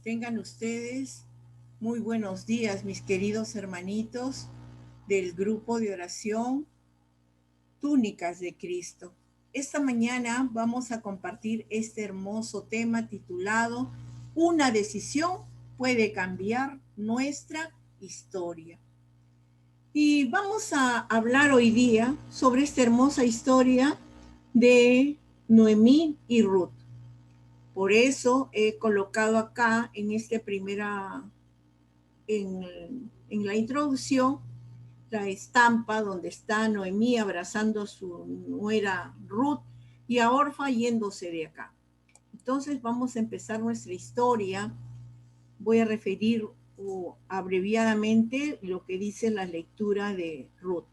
Tengan ustedes muy buenos días, mis queridos hermanitos del grupo de oración Túnicas de Cristo. Esta mañana vamos a compartir este hermoso tema titulado Una decisión puede cambiar nuestra historia. Y vamos a hablar hoy día sobre esta hermosa historia de Noemí y Ruth. Por eso he colocado acá en esta primera, en la introducción, la estampa donde está Noemí abrazando a su nuera Ruth y a Orfa yéndose de acá. Entonces vamos a empezar nuestra historia. Voy a referir abreviadamente lo que dice la lectura de Ruth.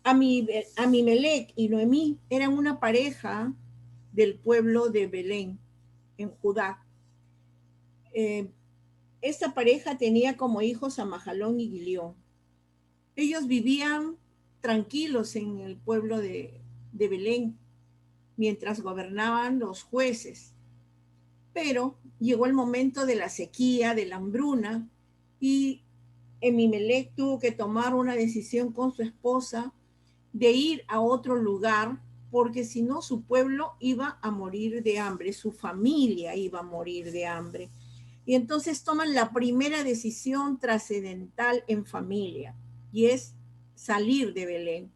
Amimelec y Noemí eran una pareja del pueblo de Belén, en Judá. Esta pareja tenía como hijos a Mahalón y Guilión. Ellos vivían tranquilos en el pueblo de Belén mientras gobernaban los jueces. Pero llegó el momento de la sequía, de la hambruna, y Amimelec tuvo que tomar una decisión con su esposa de ir a otro lugar, porque si no su pueblo iba a morir de hambre, su familia iba a morir de hambre. Y entonces toman la primera decisión trascendental en familia, y es salir de Belén.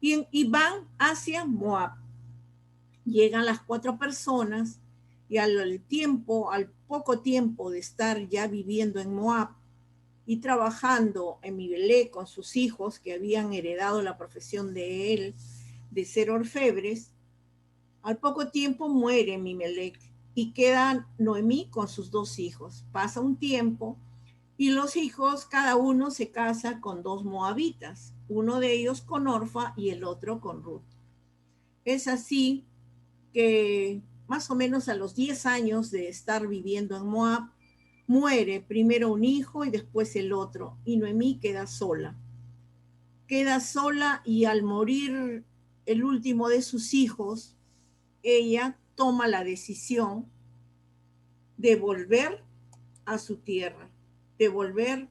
Y van hacia Moab. Llegan las 4 personas y al poco tiempo de estar ya viviendo en Moab y trabajando en Amimelec con sus hijos que habían heredado la profesión de él de ser orfebres, al poco tiempo muere Amimelec y queda Noemí con sus 2 hijos. Pasa un tiempo y los hijos, cada uno se casa con 2 moabitas, uno de ellos con Orfa y el otro con Ruth. Es así que más o menos a los 10 años de estar viviendo en Moab, muere primero un hijo y después el otro, y Noemí queda sola. Queda sola y al morir el último de sus hijos, ella toma la decisión de volver a su tierra, de volver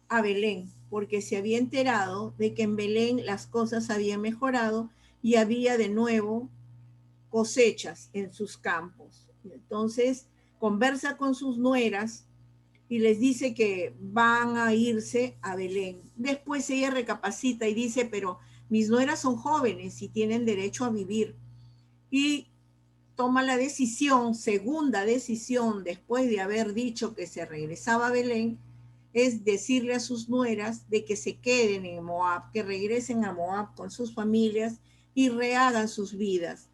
a Belén, porque se había enterado de que en Belén las cosas habían mejorado y había de nuevo cosechas en sus campos. Entonces conversa con sus nueras y les dice que van a irse a Belén. Después ella recapacita y dice, pero mis nueras son jóvenes y tienen derecho a vivir. Y toma la decisión, segunda decisión, después de haber dicho que se regresaba a Belén, es decirle a sus nueras de que se queden en Moab, que regresen a Moab con sus familias y rehagan sus vidas,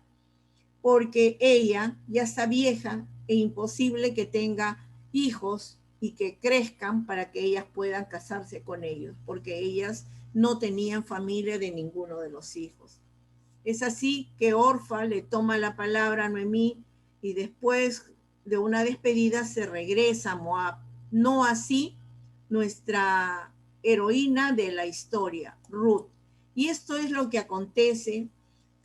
porque ella ya está vieja e imposible que tenga hijos y que crezcan para que ellas puedan casarse con ellos, porque ellas no tenían familia de ninguno de los hijos. Es así que Orfa le toma la palabra a Noemí y después de una despedida se regresa a Moab. No así nuestra heroína de la historia, Ruth. Y esto es lo que acontece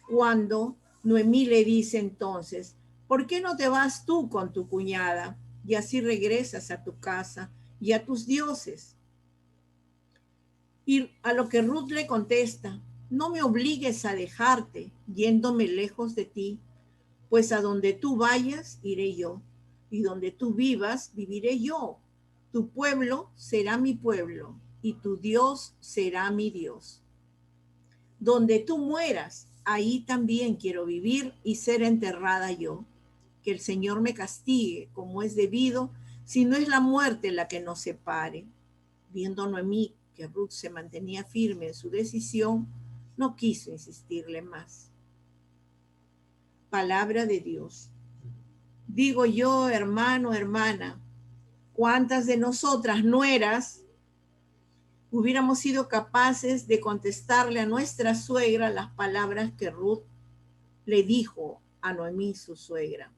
cuando Noemí le dice entonces, ¿por qué no te vas tú con tu cuñada y así regresas a tu casa y a tus dioses? Y a lo que Ruth le contesta, no me obligues a dejarte yéndome lejos de ti, pues a donde tú vayas iré yo, y donde tú vivas viviré yo. Tu pueblo será mi pueblo, y tu Dios será mi Dios. Donde tú mueras, ahí también quiero vivir y ser enterrada yo. Que el Señor me castigue como es debido, si no es la muerte la que nos separe. Viendo Noemí que Ruth se mantenía firme en su decisión, no quiso insistirle más. Palabra de Dios. Digo yo, hermano, hermana, ¿cuántas de nosotras nueras hubiéramos sido capaces de contestarle a nuestra suegra las palabras que Ruth le dijo a Noemí, su suegra?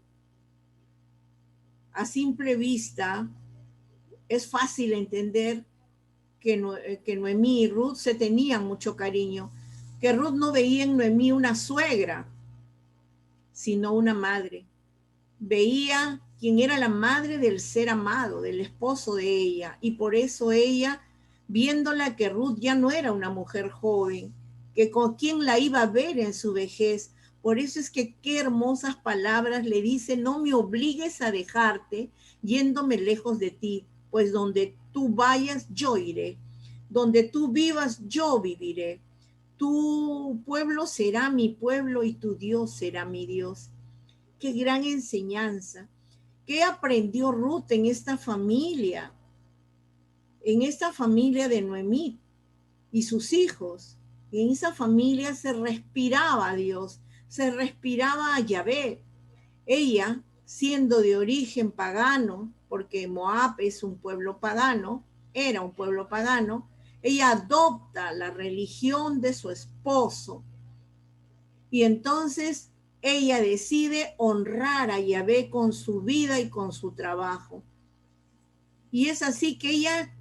A simple vista, es fácil entender que Noemí y Ruth se tenían mucho cariño, que Ruth no veía en Noemí una suegra, sino una madre. Veía quien era la madre del ser amado, del esposo de ella. Y por eso ella, viéndola que Ruth ya no era una mujer joven, que con quien la iba a ver en su vejez, por eso es que qué hermosas palabras le dice: no me obligues a dejarte yéndome lejos de ti, pues donde tú vayas yo iré, donde tú vivas yo viviré. Tu pueblo será mi pueblo y tu Dios será mi Dios. Qué gran enseñanza. ¿Qué aprendió Ruth en esta familia? En esta familia de Noemí y sus hijos. En esa familia se respiraba a Dios, se respiraba a Yahvé. Ella, siendo de origen pagano, porque Moab es un pueblo pagano, era un pueblo pagano, ella adopta la religión de su esposo. Y entonces ella decide honrar a Yahvé con su vida y con su trabajo. Y es así que ella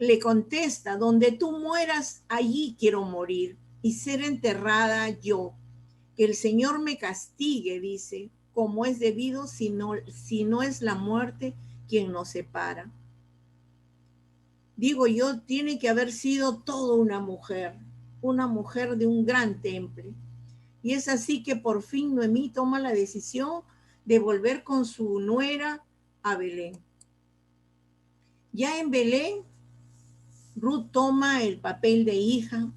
le contesta: donde tú mueras, allí quiero morir y ser enterrada yo. Que el Señor me castigue, dice, como es debido, si no es la muerte quien nos separa. Digo yo, tiene que haber sido toda una mujer de un gran temple. Y es así que por fin Noemí toma la decisión de volver con su nuera a Belén. Ya en Belén, Ruth toma el papel de hija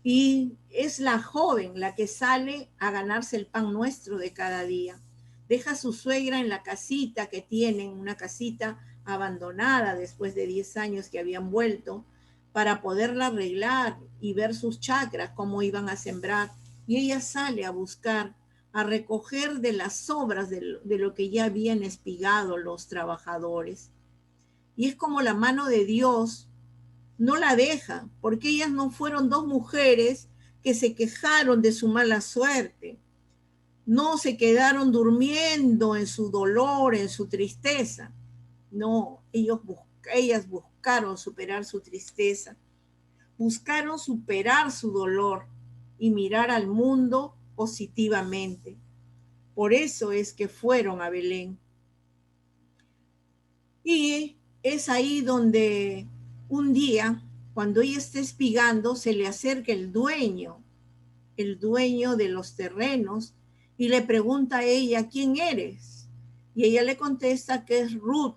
y es la joven la que sale a ganarse el pan nuestro de cada día. Deja a su suegra en la casita que tienen, una casita abandonada después de 10 años que habían vuelto, para poderla arreglar y ver sus chacras, cómo iban a sembrar. Y ella sale a buscar, a recoger de las sobras de lo que ya habían espigado los trabajadores. Y es como la mano de Dios no la deja, porque ellas no fueron dos mujeres que se quejaron de su mala suerte, no se quedaron durmiendo en su dolor, en su tristeza. No, ellas buscaron superar su tristeza, buscaron superar su dolor y mirar al mundo positivamente. Por eso es que fueron a Belén. Y es ahí donde un día, cuando ella está espigando, se le acerca el dueño de los terrenos, y le pregunta a ella: ¿quién eres? Y ella le contesta que es Ruth,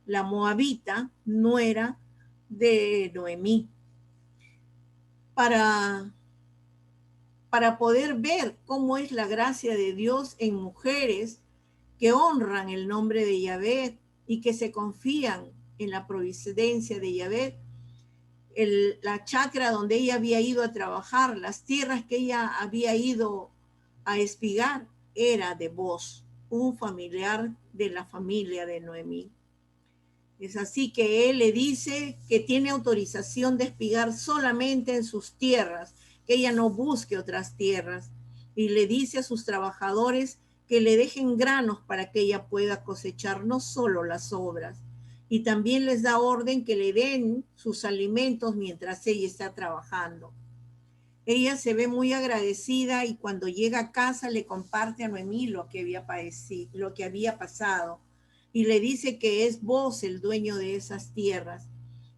la moabita, nuera de Noemí. Para poder ver cómo es la gracia de Dios en mujeres que honran el nombre de Yahvé y que se confían en la providencia de Yahvé. La chacra donde ella había ido a trabajar, las tierras que ella había ido a espigar, era de Boz, un familiar de la familia de Noemí. Es así que él le dice que tiene autorización de espigar solamente en sus tierras, que ella no busque otras tierras. Y le dice a sus trabajadores que le dejen granos para que ella pueda cosechar no solo las obras. Y también les da orden que le den sus alimentos mientras ella está trabajando. Ella se ve muy agradecida y cuando llega a casa le comparte a Noemí lo que había pasado, y le dice que es Boz el dueño de esas tierras.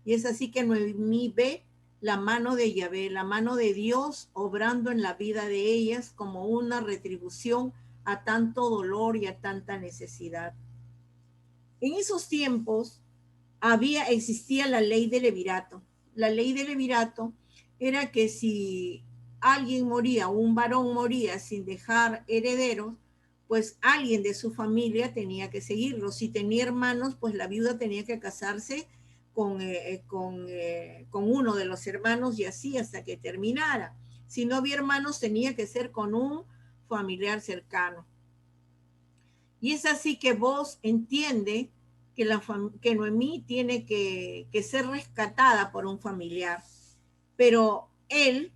Y es así que Noemí ve la mano de Yahvé, la mano de Dios obrando en la vida de ellas como una retribución a tanto dolor y a tanta necesidad. En esos tiempos existía la ley de levirato. La ley de levirato era que si alguien moría, un varón moría sin dejar herederos, pues alguien de su familia tenía que seguirlo. Si tenía hermanos, pues la viuda tenía que casarse con uno de los hermanos, y así hasta que terminara. Si no había hermanos, tenía que ser con un familiar cercano. Y es así que vos entiende que Noemí tiene que ser rescatada por un familiar. Pero él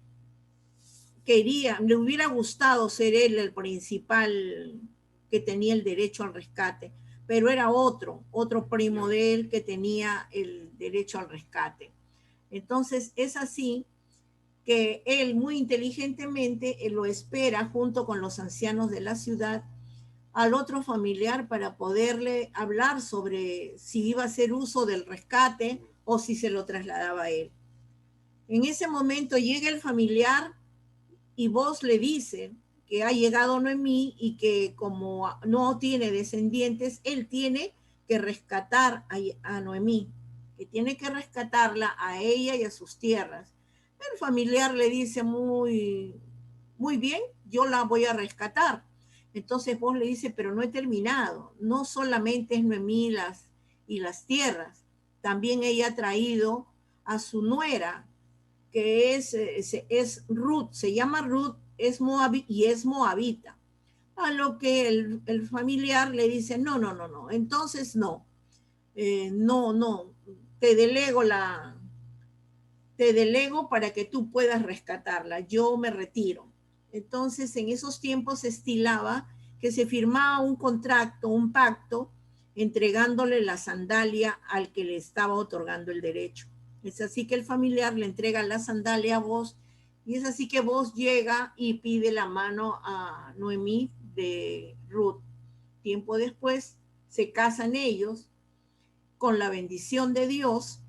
le hubiera gustado ser él el principal que tenía el derecho al rescate, pero era otro primo de él que tenía el derecho al rescate. Entonces es así que él muy inteligentemente lo espera junto con los ancianos de la ciudad al otro familiar para poderle hablar sobre si iba a hacer uso del rescate o si se lo trasladaba a él. En ese momento llega el familiar y vos le dice que ha llegado Noemí y que como no tiene descendientes, él tiene que rescatar a Noemí, que tiene que rescatarla a ella y a sus tierras. El familiar le dice muy bien, yo la voy a rescatar. Entonces vos le dices, pero no he terminado. No solamente es Noemí y las tierras, también ella ha traído a su nuera, que es Ruth, se llama Ruth, es y es moabita. A lo que el familiar le dice, no, entonces no, no, te delego te delego para que tú puedas rescatarla, yo me retiro. Entonces, en esos tiempos se estilaba que se firmaba un contrato, un pacto, entregándole la sandalia al que le estaba otorgando el derecho. Es así que el familiar le entrega la sandalia a vos, y es así que vos llega y pide la mano a Noemí de Ruth. Tiempo después se casan ellos con la bendición de Dios,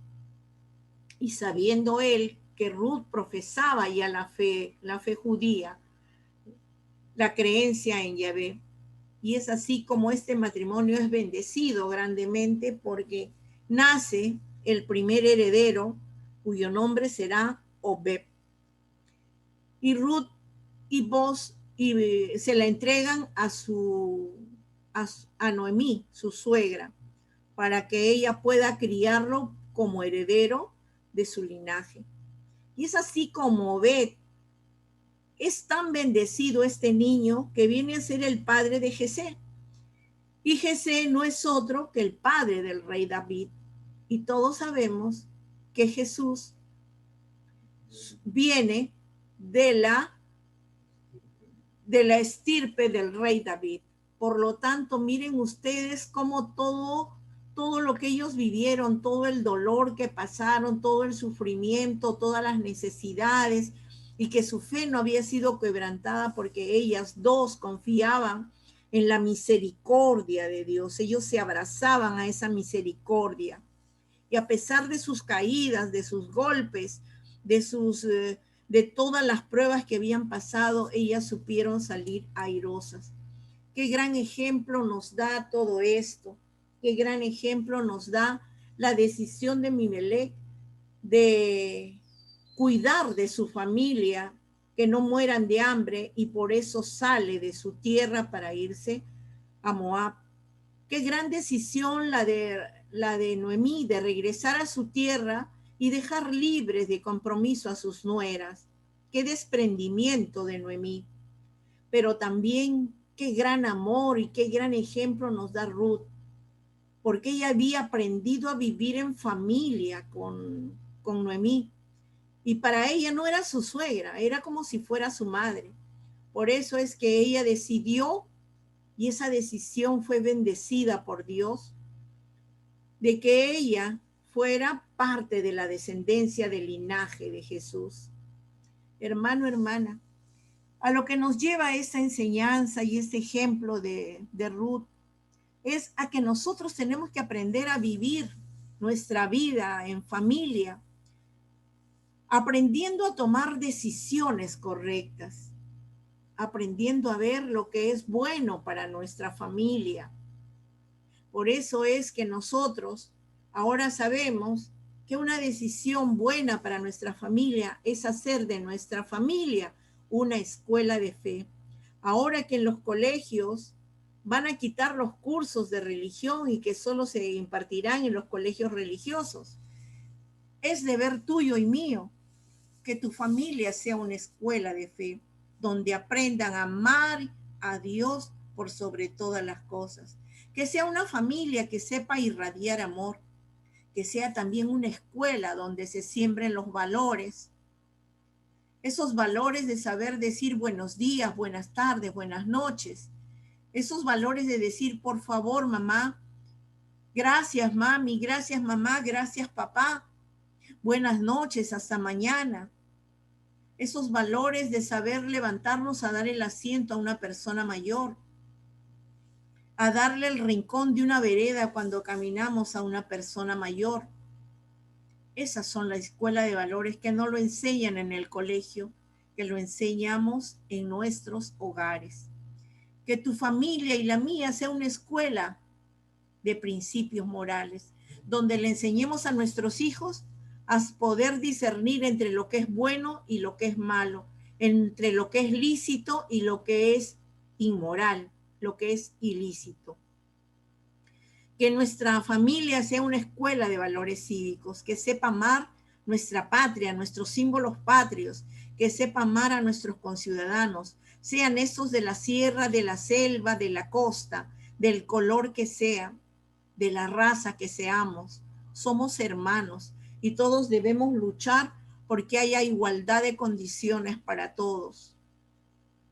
y sabiendo él que Ruth profesaba ya la fe judía, la creencia en Yahvé. Y es así como este matrimonio es bendecido grandemente porque nace el primer heredero, cuyo nombre será Obed. Y Ruth y Boz se la entregan a Noemí, su suegra, para que ella pueda criarlo como heredero de su linaje. Y es así como Obed es tan bendecido este niño que viene a ser el padre de Jesé. Y Jesé no es otro que el padre del rey David. Y todos sabemos que Jesús viene de la estirpe del rey David. Por lo tanto, miren ustedes cómo todo lo que ellos vivieron, todo el dolor que pasaron, todo el sufrimiento, todas las necesidades, y que su fe no había sido quebrantada porque ellas dos confiaban en la misericordia de Dios. Ellos se abrazaban a esa misericordia. Y a pesar de sus caídas, de sus golpes, de todas las pruebas que habían pasado, ellas supieron salir airosas. Qué gran ejemplo nos da todo esto. Qué gran ejemplo nos da la decisión de Mimelec de cuidar de su familia, que no mueran de hambre, y por eso sale de su tierra para irse a Moab. Qué gran decisión la de Noemí de regresar a su tierra y dejar libres de compromiso a sus nueras. Qué desprendimiento de Noemí. Pero también qué gran amor y qué gran ejemplo nos da Ruth, porque ella había aprendido a vivir en familia con Noemí. Y para ella no era su suegra, era como si fuera su madre. Por eso es que ella decidió, y esa decisión fue bendecida por Dios, de que ella fuera parte de la descendencia del linaje de Jesús. Hermano, hermana, a lo que nos lleva esta enseñanza y este ejemplo de Ruth es a que nosotros tenemos que aprender a vivir nuestra vida en familia, aprendiendo a tomar decisiones correctas, aprendiendo a ver lo que es bueno para nuestra familia. Por eso es que nosotros ahora sabemos que una decisión buena para nuestra familia es hacer de nuestra familia una escuela de fe. Ahora que en los colegios van a quitar los cursos de religión y que solo se impartirán en los colegios religiosos, es deber tuyo y mío que tu familia sea una escuela de fe, donde aprendan a amar a Dios por sobre todas las cosas. Que sea una familia que sepa irradiar amor, que sea también una escuela donde se siembren los valores, esos valores de saber decir buenos días, buenas tardes, buenas noches, esos valores de decir por favor mamá, gracias mami, gracias mamá, gracias papá, buenas noches, hasta mañana. Esos valores de saber levantarnos a dar el asiento a una persona mayor. a darle el rincón de una vereda cuando caminamos a una persona mayor. Esas son la escuela de valores que no lo enseñan en el colegio, que lo enseñamos en nuestros hogares. Que tu familia y la mía sea una escuela de principios morales, donde le enseñemos a nuestros hijos a poder discernir entre lo que es bueno y lo que es malo, entre lo que es lícito y lo que es inmoral, lo que es ilícito. Que nuestra familia sea una escuela de valores cívicos, que sepa amar nuestra patria, nuestros símbolos patrios, que sepa amar a nuestros conciudadanos, sean esos de la sierra, de la selva, de la costa, del color que sea, de la raza que seamos. Somos hermanos y todos debemos luchar porque haya igualdad de condiciones para todos.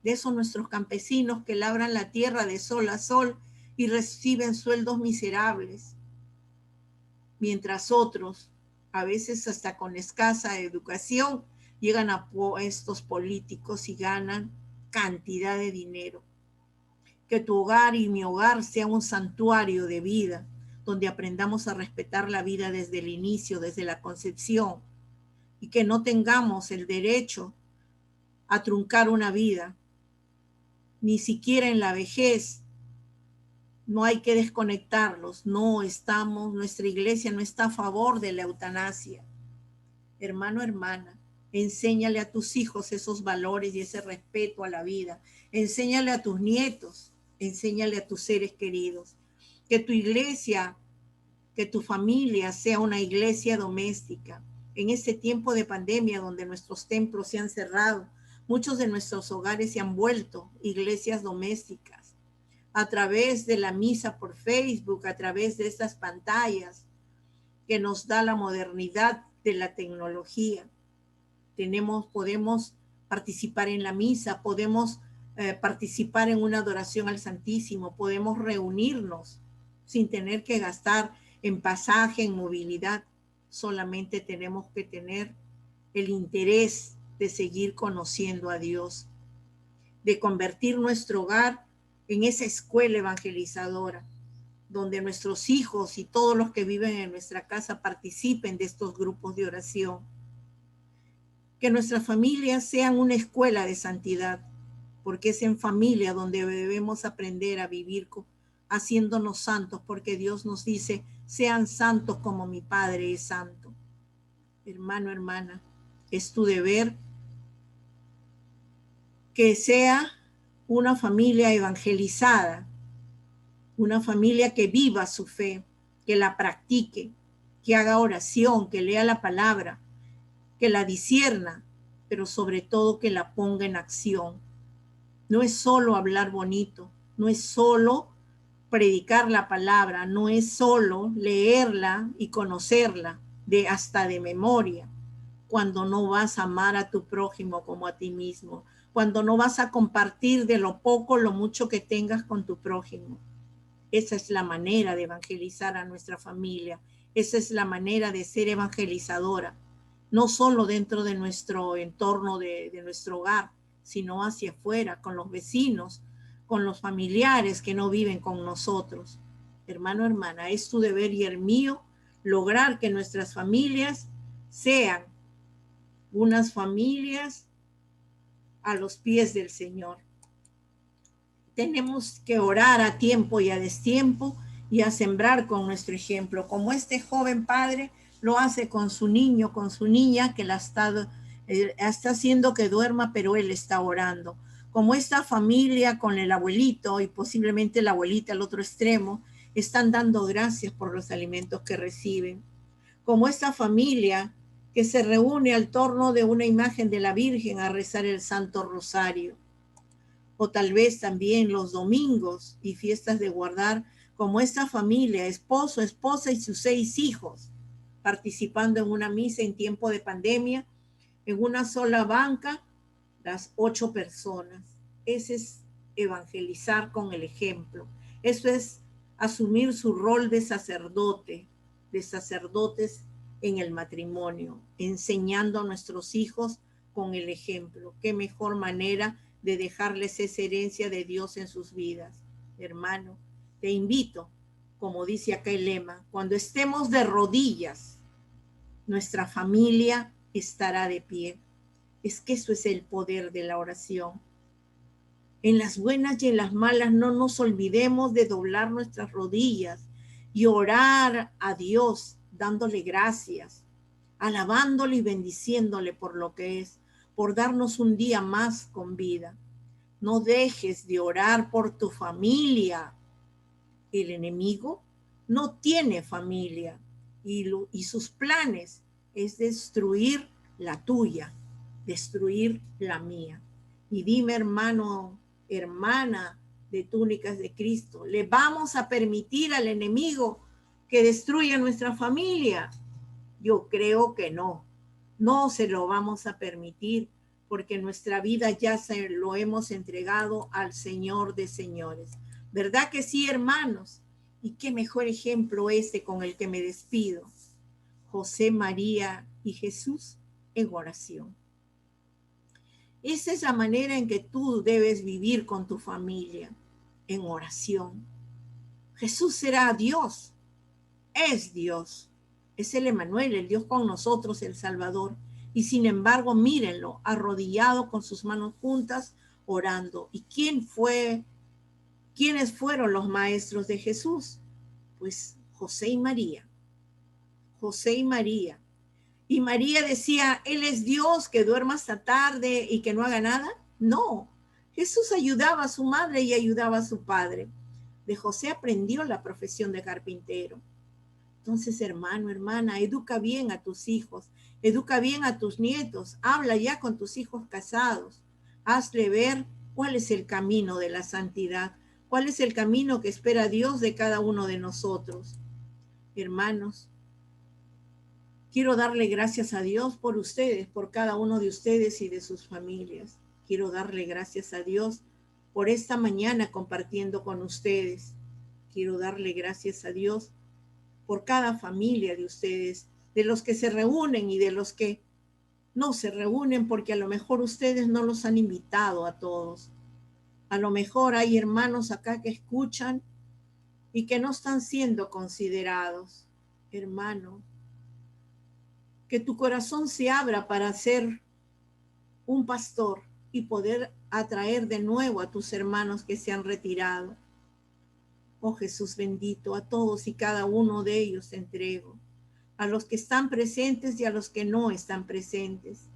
De esos nuestros campesinos que labran la tierra de sol a sol y reciben sueldos miserables, mientras otros, a veces hasta con escasa educación, llegan a puestos políticos y ganan cantidad de dinero. Que tu hogar y mi hogar sea un santuario de vida, donde aprendamos a respetar la vida desde el inicio, desde la concepción, y que no tengamos el derecho a truncar una vida, ni siquiera en la vejez. No hay que desconectarlos, no estamos, nuestra iglesia no está a favor de la eutanasia. Hermano, hermana, enséñale a tus hijos esos valores y ese respeto a la vida. Enséñale a tus nietos, enséñale a tus seres queridos. Que tu iglesia, que tu familia sea una iglesia doméstica. En este tiempo de pandemia donde nuestros templos se han cerrado, muchos de nuestros hogares se han vuelto iglesias domésticas. A través de la misa por Facebook, a través de estas pantallas que nos da la modernidad de la tecnología. Podemos participar en la misa, podemos participar en una adoración al Santísimo, podemos reunirnos sin tener que gastar en pasaje, en movilidad. Solamente tenemos que tener el interés de seguir conociendo a Dios, de convertir nuestro hogar en esa escuela evangelizadora, donde nuestros hijos y todos los que viven en nuestra casa participen de estos grupos de oración. Que nuestras familias sean una escuela de santidad, porque es en familia donde debemos aprender a vivir haciéndonos santos, porque Dios nos dice, sean santos como mi Padre es santo. Hermano, hermana, es tu deber que sea una familia evangelizada, una familia que viva su fe, que la practique, que haga oración, que lea la palabra, que la discierna, pero sobre todo que la ponga en acción. No es solo hablar bonito, no es solo predicar la palabra, no es solo leerla y conocerla hasta de memoria, cuando no vas a amar a tu prójimo como a ti mismo, cuando no vas a compartir de lo poco, lo mucho que tengas con tu prójimo. Esa es la manera de evangelizar a nuestra familia, esa es la manera de ser evangelizadora, no solo dentro de nuestro entorno de nuestro hogar, sino hacia afuera, con los vecinos, con los familiares que no viven con nosotros. Hermano, hermana, es tu deber y el mío lograr que nuestras familias sean unas familias a los pies del Señor. Tenemos que orar a tiempo y a destiempo y a sembrar con nuestro ejemplo, como este joven padre lo hace con su niño, con su niña que está haciendo que duerma, pero él está orando. Como esta familia con el abuelito y posiblemente la abuelita al otro extremo, están dando gracias por los alimentos que reciben. Como esta familia que se reúne al torno de una imagen de la Virgen a rezar el Santo Rosario. O tal vez también los domingos y fiestas de guardar, como esta familia, esposo, esposa y sus 6 hijos, participando en una misa en tiempo de pandemia, en una sola banca, las 8 personas. Ese es evangelizar con el ejemplo. Eso es asumir su rol de sacerdote, de sacerdotes en el matrimonio, enseñando a nuestros hijos con el ejemplo. Qué mejor manera de dejarles esa herencia de Dios en sus vidas. Hermano, Te invito, como dice acá el lema, cuando estemos de rodillas, nuestra familia estará de pie. Es que eso es el poder de la oración. En las buenas y en las malas no nos olvidemos de doblar nuestras rodillas y orar a Dios dándole gracias, alabándole y bendiciéndole por lo que es, por darnos un día más con vida. No dejes de orar por tu familia. El enemigo no tiene familia y sus planes es destruir la tuya, destruir la mía. Y dime, hermano, hermana de túnicas de Cristo, ¿le vamos a permitir al enemigo que destruya nuestra familia? Yo creo que no, no se lo vamos a permitir porque nuestra vida ya se lo hemos entregado al Señor de señores. ¿Verdad que sí, hermanos? Y qué mejor ejemplo este con el que me despido. José, María y Jesús en oración. Esa es la manera en que tú debes vivir con tu familia, en oración. Jesús será Dios, es Dios, es el Emmanuel, el Dios con nosotros, el Salvador. Y sin embargo, mírenlo, arrodillado con sus manos juntas, orando. ¿Y quiénes fueron los maestros de Jesús? Pues José y María. José y María. Y María decía, Él es Dios, que duerma hasta tarde y que no haga nada. No, Jesús ayudaba a su madre y ayudaba a su padre. De José aprendió la profesión de carpintero. Entonces, hermano, hermana, educa bien a tus hijos, educa bien a tus nietos, habla ya con tus hijos casados, hazle ver cuál es el camino de la santidad, cuál es el camino que espera Dios de cada uno de nosotros. Hermanos, quiero darle gracias a Dios por ustedes, por cada uno de ustedes y de sus familias. Quiero darle gracias a Dios por esta mañana compartiendo con ustedes. Quiero darle gracias a Dios por cada familia de ustedes, de los que se reúnen y de los que no se reúnen porque a lo mejor ustedes no los han invitado a todos. A lo mejor hay hermanos acá que escuchan y que no están siendo considerados. Hermano, que tu corazón se abra para ser un pastor y poder atraer de nuevo a tus hermanos que se han retirado. Oh Jesús bendito, a todos y cada uno de ellos te entrego, a los que están presentes y a los que no están presentes.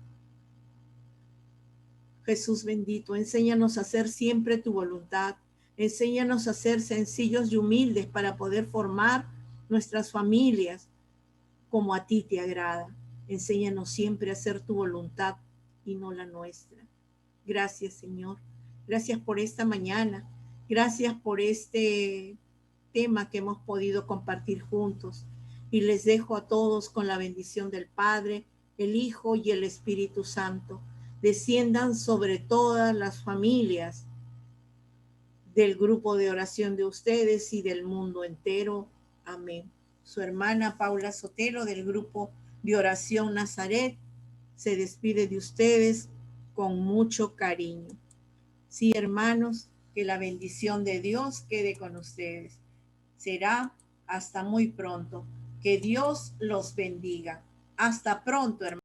Jesús bendito, enséñanos a hacer siempre tu voluntad, enséñanos a ser sencillos y humildes para poder formar nuestras familias como a ti te agrada. Enséñanos siempre a hacer tu voluntad y no la nuestra. Gracias, Señor. Gracias por esta mañana. Gracias por este tema que hemos podido compartir juntos. Y les dejo a todos con la bendición del Padre, el Hijo y el Espíritu Santo. Desciendan sobre todas las familias del grupo de oración de ustedes y del mundo entero. Amén. Su hermana Paula Sotelo del grupo de oración Nazaret se despide de ustedes con mucho cariño. Sí, hermanos, que la bendición de Dios quede con ustedes. Será hasta muy pronto. Que Dios los bendiga. Hasta pronto, hermanos.